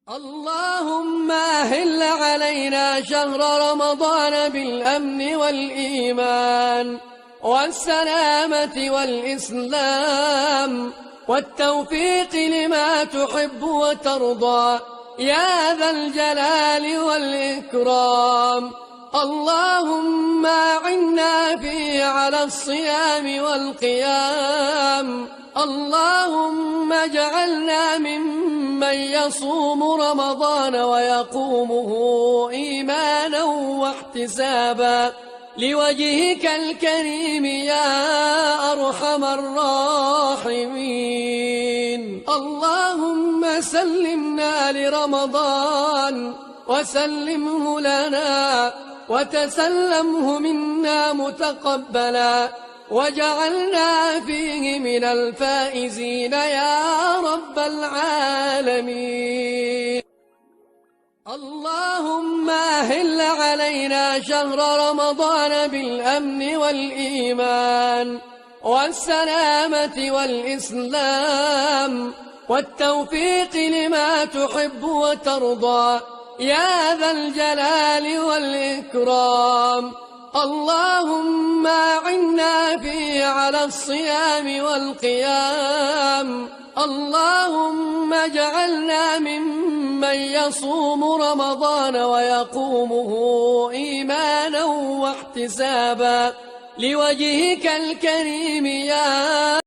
اللهم أهل علينا شهر رمضان بالأمن والإيمان والسلامة والإسلام والتوفيق لما تحب وترضى يا ذا الجلال والإكرام. اللهم أعنا فيه على الصيام والقيام. اللهم اجعلنا ممن يصوم رمضان ويقومه إيمانا واحتسابا لوجهك الكريم يا أرحم الراحمين. اللهم سلمنا لرمضان وسلمه لنا وتسلمه منا متقبلا وجعلنا فيه من الفائزين يا رب العالمين. اللهم أهل علينا شهر رمضان بالأمن والإيمان والسلامة والإسلام والتوفيق لما تحب وترضى يا ذا الجلال والإكرام. اللهم أعنا فيه على الصيام والقيام. اللهم اجعلنا ممن يصوم رمضان ويقومه إيمانا واحتسابا لوجهك الكريم يا